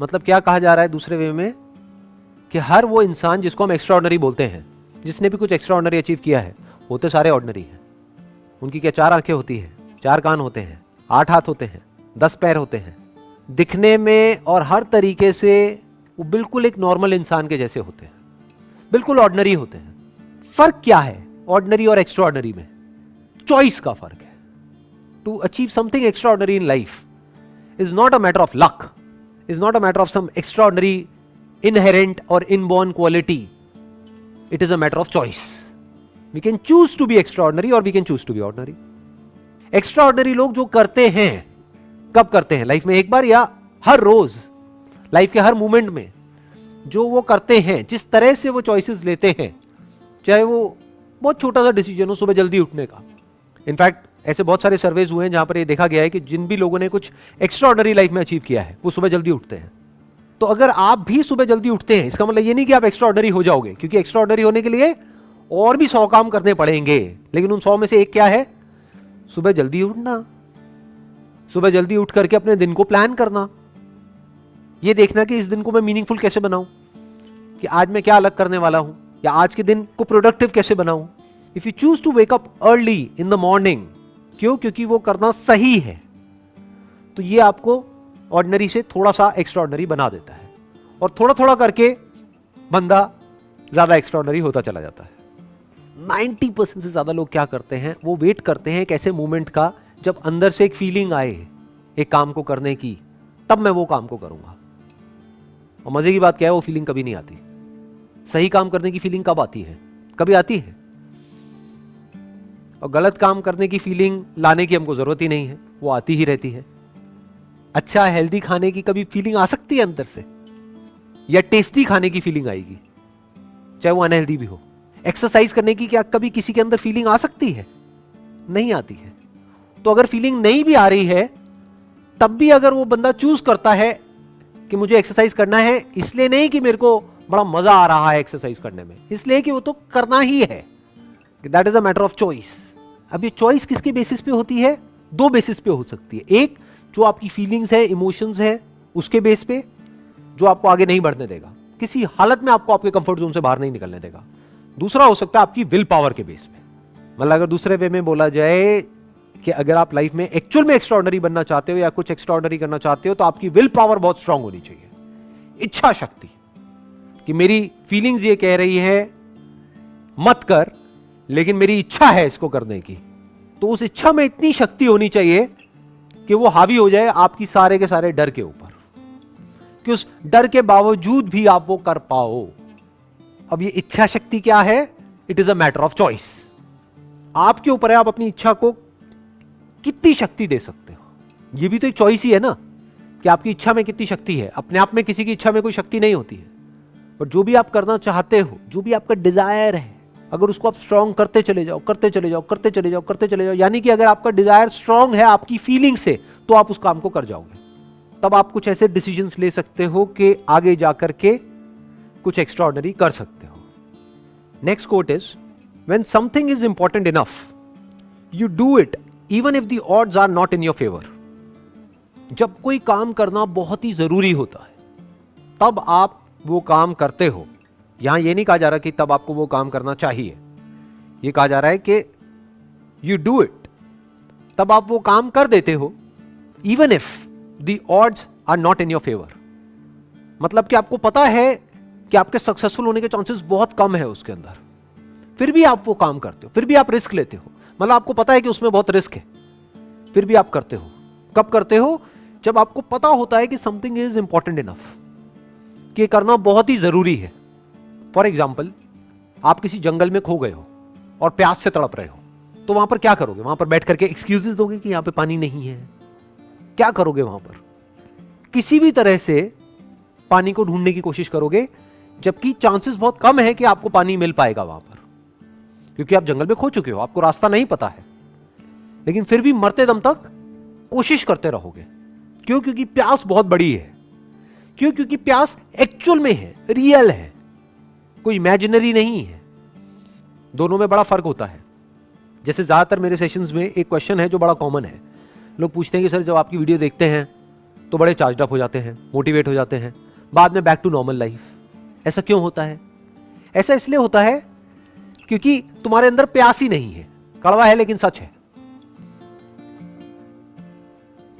मतलब क्या कहा जा रहा है दूसरे वे में कि हर वो इंसान जिसको हम एक्स्ट्राऑर्डिनरी बोलते हैं, जिसने भी कुछ एक्स्ट्राऑर्डिनरी अचीव किया है, होते सारे ऑर्डिनरी हैं। उनकी क्या 4 आंखें होती हैं, 4 कान होते हैं, 8 हाथ होते हैं, 10 पैर होते हैं, दिखने में और हर तरीके से वो बिल्कुल एक नॉर्मल इंसान के जैसे होते हैं, बिल्कुल ऑर्डिनरी होते हैं। फर्क क्या है ऑर्डिनरी और एक्स्ट्राऑर्डिनरी में? चॉइस का फर्क है। To achieve something extraordinary in life is not a matter of luck, is not a matter of some extraordinary inherent or inborn quality. It is a matter of choice. We can choose to be extraordinary or we can choose to be ordinary. Extraordinary लोग जो करते हैं, कब करते हैं? Life में एक बार या हर रोज, लाइफ के हर मोमेंट में जो वो करते हैं, जिस तरह से वो चॉइसेस लेते हैं, चाहे वो बहुत छोटा सा डिसीजन हो, सुबह जल्दी उठने का। इनफैक्ट ऐसे बहुत सारे सर्वेज हुए हैं जहां पर ये देखा गया है कि जिन भी लोगों ने कुछ एक्स्ट्राऑर्डिनरी लाइफ में अचीव किया है वो सुबह जल्दी उठते हैं। तो अगर आप भी सुबह जल्दी उठते हैं, इसका मतलब ये नहीं कि आप एक्स्ट्राऑर्डिनरी हो जाओगे, क्योंकि एक्स्ट्राऑर्डिनरी होने के लिए और भी 100 काम करने पड़ेंगे, लेकिन उन 100 में से एक क्या है? सुबह जल्दी उठना, सुबह जल्दी उठ करके अपने दिन को प्लान करना, ये देखना कि इस दिन को मैं मीनिंगफुल कैसे बनाऊं, कि आज मैं क्या अलग करने वाला हूं, या आज के दिन को प्रोडक्टिव कैसे बनाऊं। If you choose to wake up early in the morning, क्यों? क्योंकि वो करना सही है, तो ये आपको ऑर्डिनरी से थोड़ा सा एक्स्ट्राऑर्डिनरी बना देता है, और थोड़ा थोड़ा करके बंदा ज्यादा एक्स्ट्राऑर्डिनरी होता चला जाता है। 90% से ज्यादा लोग क्या करते हैं, वो वेट करते हैं एक ऐसे मोमेंट का जब अंदर से एक फीलिंग आए एक काम को करने की, तब मैं वो काम को करूंगा। और मजे की बात क्या है, वो फीलिंग कभी नहीं आती। सही काम करने की फीलिंग कब आती है? कभी आती है। और गलत काम करने की फीलिंग लाने की हमको जरूरत ही नहीं है, वो आती ही रहती है। अच्छा हेल्दी खाने की कभी फीलिंग आ सकती है अंदर से, या टेस्टी खाने की फीलिंग आएगी, चाहे वो अनहेल्दी भी हो। एक्सरसाइज करने की क्या कभी किसी के अंदर फीलिंग आ सकती है? नहीं आती है। तो अगर फीलिंग नहीं भी आ रही है, तब भी अगर वो बंदा चूज करता है कि मुझे एक्सरसाइज करना है, इसलिए नहीं कि मेरे को बड़ा मजा आ रहा है एक्सरसाइज करने में, इसलिए कि वो तो करना ही है। That is a matter of choice. अब ये चॉइस किसके बेसिस पे होती है? 2 बेसिस पे हो सकती है। एक, जो आपकी फीलिंग्स है, इमोशंस है, उसके बेस पे, जो आपको आगे नहीं बढ़ने देगा, किसी हालत में आपको आपके कंफर्ट जोन से बाहर नहीं निकलने देगा। दूसरा हो सकता है आपकी विल पावर के बेस पे। मतलब अगर दूसरे वे में बोला जाए कि अगर आप लाइफ में एक्चुअल में एक्स्ट्राऑर्डिनरी बनना चाहते हो या कुछ एक्स्ट्राऑर्डिनरी करना चाहते हो, तो आपकी विल पावर बहुत स्ट्रांग होनी चाहिए। इच्छा शक्ति, कि मेरी फीलिंग्स ये कह रही है मत कर, लेकिन मेरी इच्छा है इसको करने की, तो उस इच्छा में इतनी शक्ति होनी चाहिए कि वो हावी हो जाए आपकी सारे के सारे डर के ऊपर, कि उस डर के बावजूद भी आप वो कर पाओ। अब ये इच्छा शक्ति क्या है? It is a matter of choice. आपके ऊपर है, आप अपनी इच्छा को कितनी शक्ति दे सकते हो। ये भी तो एक चॉइस ही है ना, कि आपकी इच्छा में कितनी शक्ति है। अपने आप में किसी की इच्छा में कोई शक्ति नहीं होती है, पर जो भी आप करना चाहते हो, जो भी आपका डिजायर है, अगर उसको आप स्ट्रांग करते चले जाओ, करते चले जाओ, करते चले जाओ, करते चले जाओ, यानी कि अगर आपका डिजायर स्ट्रांग है आपकी फीलिंग से, तो आप उस काम को कर जाओगे। तब आप कुछ ऐसे डिसीजंस ले सकते हो कि आगे जाकर के कुछ एक्स्ट्राऑर्डिनरी कर सकते हो। Next quote is, when something is important enough you do it even if the odds are not in your favour. जब कोई काम करना बहुत ही जरूरी होता है, तब आप वो काम करते हो। यहां ये नहीं कहा जा रहा कि तब आपको वो काम करना चाहिए, ये कहा जा रहा है कि यू डू इट, तब आप वो काम कर देते हो, even if the odds are not in your favour. मतलब कि आपको पता है कि आपके सक्सेसफुल होने के चांसेस बहुत कम है उसके अंदर, फिर भी आप वो काम करते हो, फिर भी आप रिस्क लेते हो। मतलब आपको पता है कि उसमें बहुत रिस्क है, फिर भी आप करते हो। कब करते हो? जब आपको पता होता है कि समथिंग इज इंपॉर्टेंट इनफ, कि करना बहुत ही जरूरी है। फॉर एग्जाम्पल, आप किसी जंगल में खो गए हो और प्यास से तड़प रहे हो, तो वहां पर क्या करोगे? वहां पर बैठ करके एक्सक्यूजेस दोगे कि यहां पे पानी नहीं है? क्या करोगे वहां पर? किसी भी तरह से पानी को ढूंढने की कोशिश करोगे, जबकि चांसेस बहुत कम है कि आपको पानी मिल पाएगा वहां पर, क्योंकि आप जंगल में खो चुके हो, आपको रास्ता नहीं पता है। लेकिन फिर भी मरते दम तक कोशिश करते रहोगे। क्यों? क्योंकि प्यास बहुत बड़ी है। क्यों? क्योंकि प्यास एक्चुअल में है, रियल है, कोई इमेजिनरी नहीं है। दोनों में बड़ा फर्क होता है। जैसे ज्यादातर मेरे सेशंस में एक क्वेश्चन है जो बड़ा कॉमन है। लोग पूछते हैं कि सर जब आपकी वीडियो देखते हैं तो बड़े चार्ज अप हो जाते हैं, मोटिवेट हो जाते हैं, बाद में बैक टू नॉर्मल लाइफ। ऐसा क्यों होता है? ऐसा इसलिए होता है क्योंकि तुम्हारे अंदर प्यास ही नहीं है। कड़वा है लेकिन सच है,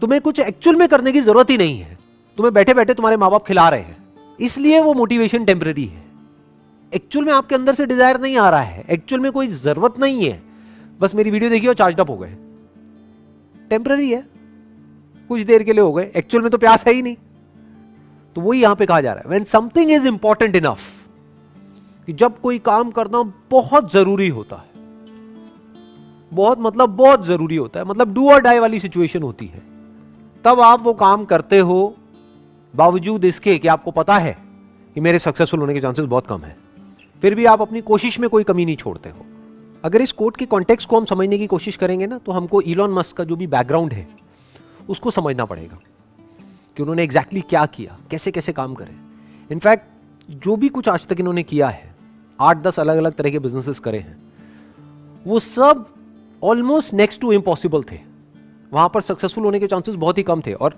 तुम्हें कुछ एक्चुअल में करने की जरूरत ही नहीं है, तुम्हें बैठे बैठे तुम्हारे माँ बाप खिला रहे हैं, इसलिए वो मोटिवेशन टेम्पररी है। एक्चुअल में आपके अंदर से डिजायर नहीं आ रहा है, एक्चुअल में कोई जरूरत नहीं है, बस मेरी वीडियो देखी और चार्ज अप हो गए, टेम्पररी है, कुछ देर के लिए हो गए, एक्चुअल में तो प्यास है ही नहीं। तो वही यहां पे कहा जा रहा है, when something is important enough, कि जब कोई काम करना बहुत जरूरी होता है, बहुत मतलब बहुत जरूरी होता है, मतलब डू और डाई वाली सिचुएशन होती है, तब आप वो काम करते हो बावजूद इसके कि आपको पता है कि मेरे सक्सेसफुल होने के चांसेस बहुत कम है, फिर भी आप अपनी कोशिश में कोई कमी नहीं छोड़ते हो। अगर इस कोट के कॉन्टेक्स्ट को हम समझने की कोशिश करेंगे ना, तो हमको इलॉन मस्क का जो भी बैकग्राउंड है उसको समझना पड़ेगा कि उन्होंने एग्जैक्टली क्या किया, कैसे कैसे काम करे। इनफैक्ट जो भी कुछ आज तक इन्होंने किया है, 8-10 अलग अलग तरह के बिजनेसेस करे हैं, वो सब ऑलमोस्ट नेक्स्ट टू इम्पॉसिबल थे। वहां पर सक्सेसफुल होने के चांसेस बहुत ही कम थे, और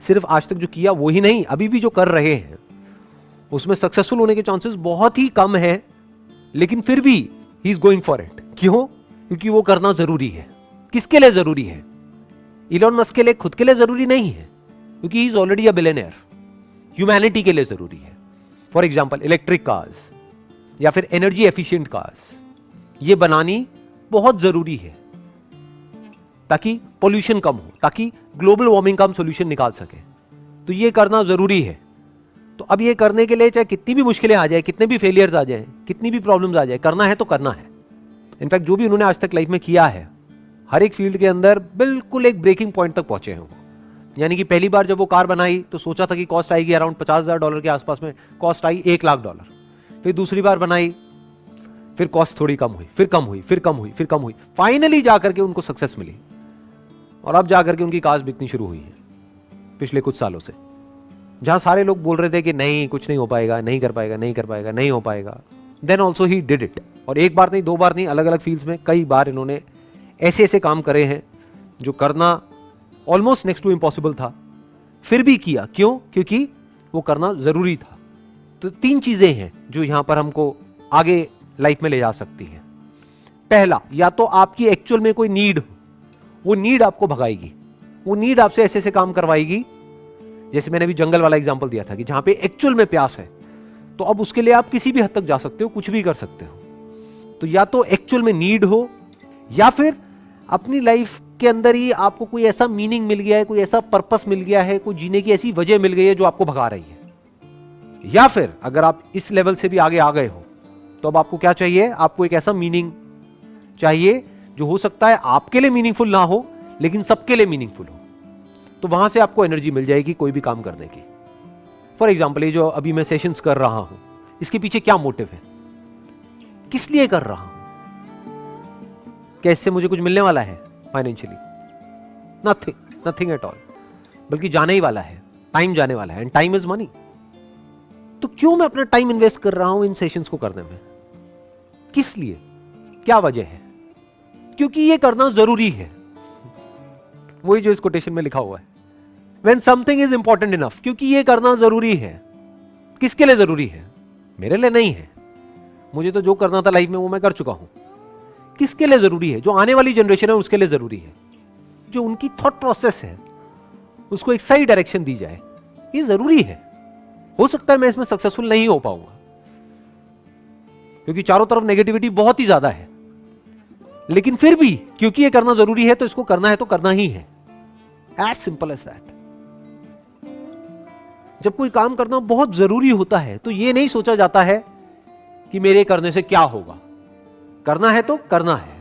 सिर्फ आज तक जो किया वो ही नहीं, अभी भी जो कर रहे हैं उसमें सक्सेसफुल होने के चांसेस बहुत ही कम है, लेकिन फिर भी he is going for it. क्यों? क्योंकि वो करना जरूरी है। किसके लिए जरूरी है? इलॉन मस्क के लिए, खुद के लिए जरूरी नहीं है, क्योंकि he is already a billionaire. Humanity के लिए जरूरी है। फॉर एग्जाम्पल इलेक्ट्रिक कार्स या फिर एनर्जी एफिशिएंट कार्स, ये बनानी बहुत जरूरी है ताकि पोल्यूशन कम हो, ताकि ग्लोबल वार्मिंग का हम सोल्यूशन निकाल सके। तो ये करना जरूरी है। तो अब ये करने के लिए चाहे कितनी भी मुश्किलें आ जाए, कितने भी फेलियर्स आ जाए, कितनी भी प्रॉब्लम्स आ जाए, करना है तो करना है। इनफैक्ट जो भी उन्होंने आज तक लाइफ में किया है, हर एक फील्ड के अंदर बिल्कुल एक ब्रेकिंग पॉइंट तक पहुंचे हैं वो। यानी कि पहली बार जब वो कार बनाई तो सोचा था कि कॉस्ट आएगी अराउंड $50,000 के आसपास में, कॉस्ट आई $1,00,000। फिर दूसरी बार बनाई, फिर कॉस्ट थोड़ी कम हुई, फिर कम हुई, फिर कम हुई, फिर कम हुई, फाइनली जाकर के उनको सक्सेस मिली, और अब जाकर के उनकी कार्स बिकनी शुरू हुई है पिछले कुछ सालों से। जहां सारे लोग बोल रहे थे कि नहीं, कुछ नहीं हो पाएगा, नहीं कर पाएगा, नहीं कर पाएगा, नहीं हो पाएगा, then also he did it. और एक बार नहीं, दो बार नहीं, अलग अलग फील्ड्स में कई बार इन्होंने ऐसे ऐसे काम करे हैं जो करना ऑलमोस्ट नेक्स्ट टू इम्पॉसिबल था, फिर भी किया। क्यों? क्योंकि वो करना जरूरी था। तो 3 चीजें हैं जो यहां पर हमको आगे लाइफ में ले जा सकती हैं। पहला, या तो आपकी एक्चुअल में कोई नीड हो, वो नीड आपको भगाएगी, वो नीड आपसे ऐसे ऐसे काम करवाएगी। जैसे मैंने भी जंगल वाला एग्जांपल दिया था कि जहां पे एक्चुअल में प्यास है, तो अब उसके लिए आप किसी भी हद तक जा सकते हो, कुछ भी कर सकते हो। तो या तो एक्चुअल में नीड हो, या फिर अपनी लाइफ के अंदर ही आपको कोई ऐसा मीनिंग मिल गया है, कोई ऐसा पर्पस मिल गया है, कोई जीने की ऐसी वजह मिल गई है जो आपको भगा रही है। या फिर अगर आप इस लेवल से भी आगे आ गए हो, तो अब आपको क्या चाहिए? आपको एक ऐसा मीनिंग चाहिए जो हो सकता है आपके लिए मीनिंगफुल ना हो, लेकिन सबके लिए मीनिंगफुल हो। तो वहां से आपको एनर्जी मिल जाएगी कोई भी काम करने की। फॉर एग्जाम्पल, ये जो अभी मैं सेशंस कर रहा हूं, इसके पीछे क्या मोटिव है, किस लिए कर रहा हूं? क्या इससे मुझे कुछ मिलने वाला है financially? Nothing, nothing at all. बल्कि जाने ही वाला है, टाइम जाने वाला है, एंड टाइम इज मनी। तो क्यों मैं अपना टाइम इन्वेस्ट कर रहा हूं इन सेशंस को करने में? किस लिए? क्या वजह है? क्योंकि ये करना जरूरी है। वही जो इस कोटेशन में लिखा हुआ है, When something is important enough, क्योंकि ये करना जरूरी है। किसके लिए जरूरी है? मेरे लिए नहीं है, मुझे तो जो करना था लाइफ में वो मैं कर चुका हूं। किसके लिए जरूरी है? जो आने वाली जनरेशन है उसके लिए जरूरी है, जो उनकी थॉट प्रोसेस है उसको एक सही डायरेक्शन दी जाए, ये जरूरी है। हो सकता है मैं इसमें सक्सेसफुल नहीं हो पाऊंगा, क्योंकि चारों तरफ नेगेटिविटी बहुत ही ज्यादा है, लेकिन फिर भी क्योंकि ये करना जरूरी है तो इसको करना है तो करना ही है। As simple as that. जब कोई काम करना बहुत जरूरी होता है तो यह नहीं सोचा जाता है कि मेरे करने से क्या होगा, करना है तो करना है,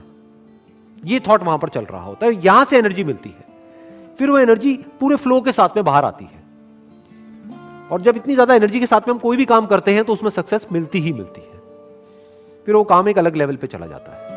ये थॉट वहां पर चल रहा होता है। यहां से एनर्जी मिलती है, फिर वो एनर्जी पूरे फ्लो के साथ में बाहर आती है, और जब इतनी ज्यादा एनर्जी के साथ में हम कोई भी काम करते हैं तो उसमें सक्सेस मिलती ही मिलती है। फिर वो काम एक अलग लेवल पे चला जाता है।